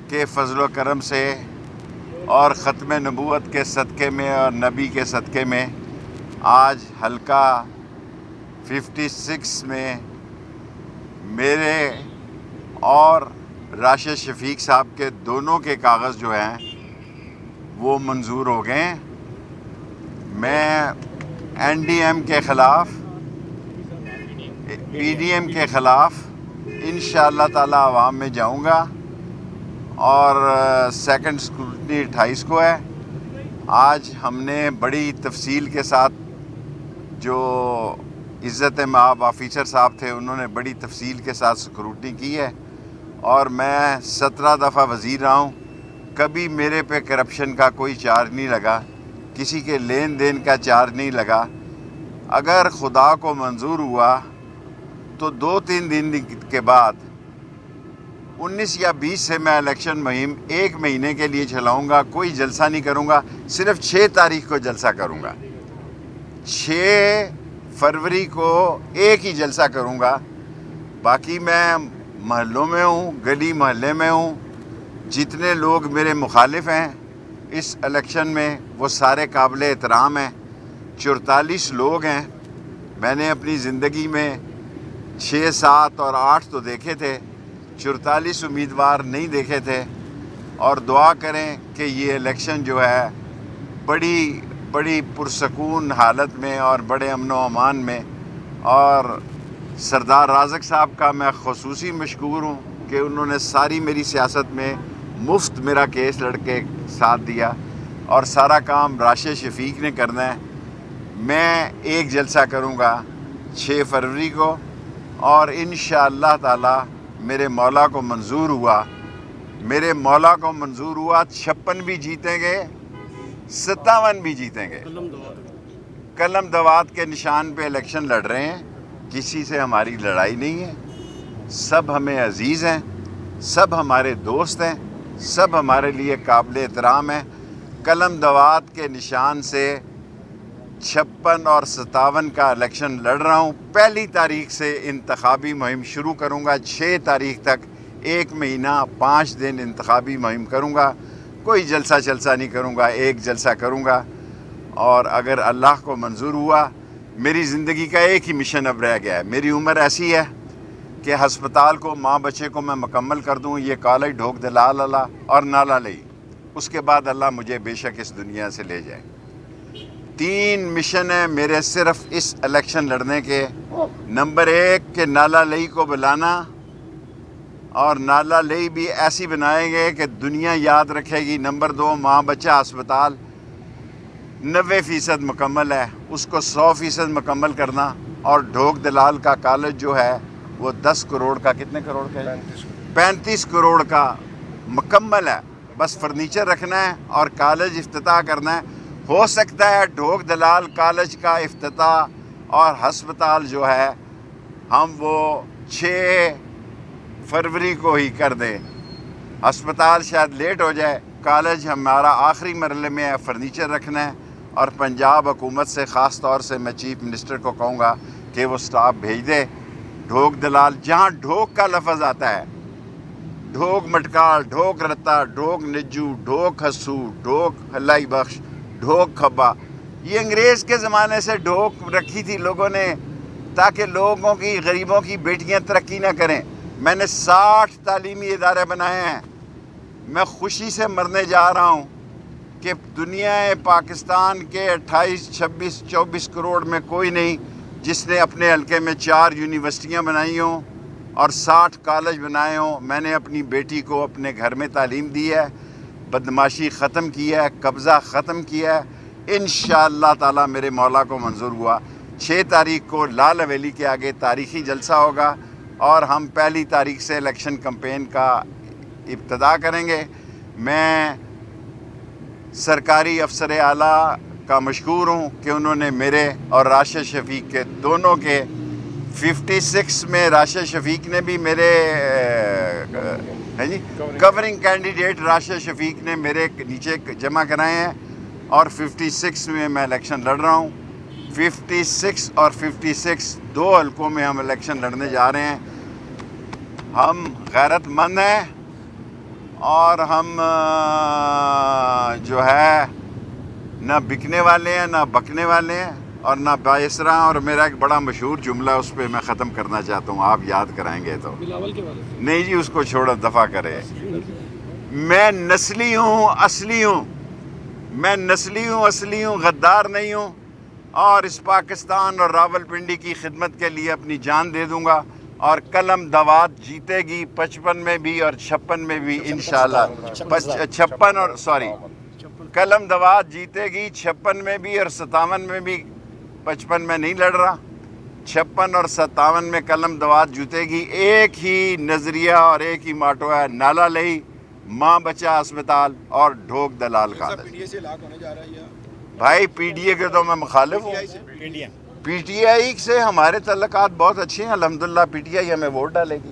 کے فضل و کرم سے اور ختم نبوت کے صدقے میں اور نبی کے صدقے میں آج حلقہ 56 میں میرے اور راشد شفیق صاحب کے دونوں کے کاغذ جو ہیں وہ منظور ہو گئے ہیں۔ میں این ڈی ایم کے خلاف، پی ڈی ایم کے خلاف انشاءاللہ تعالی عوام میں جاؤں گا، اور سیکنڈ اسکروٹنی 28 کو ہے۔ آج ہم نے بڑی تفصیل کے ساتھ، جو عزت مآب آفیسر صاحب تھے انہوں نے بڑی تفصیل کے ساتھ اسکروٹنی کی ہے، اور میں 17 دفعہ وزیر رہا ہوں، کبھی میرے پہ کرپشن کا کوئی چارج نہیں لگا، کسی کے لین دین کا چارج نہیں لگا۔ اگر خدا کو منظور ہوا تو 2-3 دن کے بعد 19 یا 20 سے میں الیکشن مہم 1 مہینے کے لیے چلاؤں گا۔ کوئی جلسہ نہیں کروں گا، صرف 6 تاریخ کو جلسہ کروں گا۔ 6 فروری کو ایک ہی جلسہ کروں گا، باقی میں محلوں میں ہوں، گلی محلے میں ہوں۔ جتنے لوگ میرے مخالف ہیں اس الیکشن میں وہ سارے قابل احترام ہیں۔ 44 لوگ ہیں، میں نے اپنی زندگی میں 6، 7 اور 8 تو دیکھے تھے، 44 امیدوار نہیں دیکھے تھے۔ اور دعا کریں کہ یہ الیکشن جو ہے بڑی پرسکون حالت میں اور بڑے امن و امان میں، اور سردار رازق صاحب کا میں خصوصی مشکور ہوں کہ انہوں نے ساری میری سیاست میں مفت میرا کیس لڑ کے ساتھ دیا، اور سارا کام راشد شفیق نے کرنا ہے۔ میں ایک جلسہ کروں گا 6 فروری کو، اور انشاءاللہ تعالی میرے مولا کو منظور ہوا 56 بھی جیتیں گے، 57 بھی جیتیں گے۔ قلم دوات کے نشان پہ الیکشن لڑ رہے ہیں، کسی سے ہماری لڑائی نہیں ہے، سب ہمیں عزیز ہیں، سب ہمارے دوست ہیں، سب ہمارے لیے قابل احترام ہیں۔ قلم دوات کے نشان سے 56 اور 57 کا الیکشن لڑ رہا ہوں۔ 1 تاریخ سے انتخابی مہم شروع کروں گا، 6 تاریخ تک 1 مہینہ 5 دن انتخابی مہم کروں گا۔ کوئی جلسہ نہیں کروں گا، ایک جلسہ کروں گا۔ اور اگر اللہ کو منظور ہوا، میری زندگی کا ایک ہی مشن اب رہ گیا ہے۔ میری عمر ایسی ہے کہ ہسپتال کو، ماں بچے کو میں مکمل کر دوں، یہ کالج ڈھوک دلال اللہ اور نالا لئی، اس کے بعد اللہ مجھے بے شک اس دنیا سے لے جائے۔ 3 مشن ہیں میرے صرف اس الیکشن لڑنے کے۔ نمبر 1 کہ نالا لئی کو بلانا، اور نالا لئی بھی ایسی بنائیں گے کہ دنیا یاد رکھے گی۔ نمبر 2 ماں بچہ ہسپتال 90% مکمل ہے، اس کو 100% مکمل کرنا۔ اور ڈھوک دلال کا کالج جو ہے وہ 10 کروڑ کا، کتنے کروڑ کا ہے؟ 35 کروڑ کا مکمل ہے، بس فرنیچر رکھنا ہے اور کالج افتتاح کرنا ہے۔ ہو سکتا ہے ڈھوک دلال کالج کا افتتاح اور ہسپتال جو ہے ہم وہ 6 فروری کو ہی کر دیں۔ ہسپتال شاید لیٹ ہو جائے، کالج ہمارا آخری مرحلے میں ہے، فرنیچر رکھنا ہے۔ اور پنجاب حکومت سے، خاص طور سے میں چیف منسٹر کو کہوں گا کہ وہ سٹاف بھیج دے۔ ڈھوک دلال جہاں ڈھوک کا لفظ آتا ہے، ڈھوک مٹکال، ڈھوک رتا، ڈھوک نجو، ڈھوک ہسو، ڈھوک ہلائی بخش، ڈھوک کھبا، یہ انگریز کے زمانے سے ڈھوک رکھی تھی لوگوں نے تاکہ لوگوں کی، غریبوں کی بیٹیاں ترقی نہ کریں۔ میں نے 60 تعلیمی ادارے بنائے ہیں۔ میں خوشی سے مرنے جا رہا ہوں کہ دنیا پاکستان کے 28، 26، 24 کروڑ میں کوئی نہیں جس نے اپنے حلقے میں 4 یونیورسٹیاں بنائی ہوں اور 60 کالج بنائے ہوں۔ میں نے اپنی بیٹی کو اپنے گھر میں تعلیم دی ہے، بدماشی ختم کی ہے، قبضہ ختم کیا ہے۔ انشاءاللہ تعالی میرے مولا کو منظور ہوا 6 تاریخ کو لال حویلی کے آگے تاریخی جلسہ ہوگا، اور ہم 1 تاریخ سے الیکشن کمپین کا ابتدا کریں گے۔ میں سرکاری افسر اعلیٰ کا مشکور ہوں کہ انہوں نے میرے اور راشد شفیق کے دونوں کے 56 میں راشد شفیق نے بھی میرے کورنگ کینڈیڈیٹ راشد شفیق نے میرے نیچے جمع کرائے ہیں، اور 56 میں الیکشن لڑ رہا ہوں۔ 56 اور 56 2 حلقوں میں ہم الیکشن لڑنے جا رہے ہیں۔ ہم غیرت مند ہیں اور ہم جو ہے نہ بکنے والے ہیں نہ بکنے والے ہیں اور نہ بائسرا. اور میرا ایک بڑا مشہور جملہ اس پہ میں ختم کرنا چاہتا ہوں, آپ یاد کرائیں گے تو. بلاول کے بارے میں نہیں جی, اس کو چھوڑو, دفع کرے. میں نسلی ہوں, اصلی ہوں. میں نسلی ہوں, اصلی ہوں, غدار نہیں ہوں. اور اس پاکستان اور راول پنڈی کی خدمت کے لیے اپنی جان دے دوں گا. اور قلم دوات جیتے گی 55 میں بھی اور 56 میں بھی انشاءاللہ. 56 اور سوری, قلم دوات جیتے گی 56 میں بھی اور 57 میں بھی. 55 میں نہیں لڑ رہا, 56 اور 57 میں قلم دوات جیتے گی. ایک ہی نظریہ اور ایک ہی ماٹو ہے, نالا لئی, ماں بچہ اسپتال اور ڈھوک دلال کالج. پی ڈی اے سے لاکھ ہونے جا رہا ہے. بھائی پی ڈی اے کے تو میں مخالف ہوں. پی ٹی آئی سے ہمارے تعلقات بہت اچھے ہیں الحمدللہ. پی ٹی آئی ہمیں ووٹ ڈالے گی.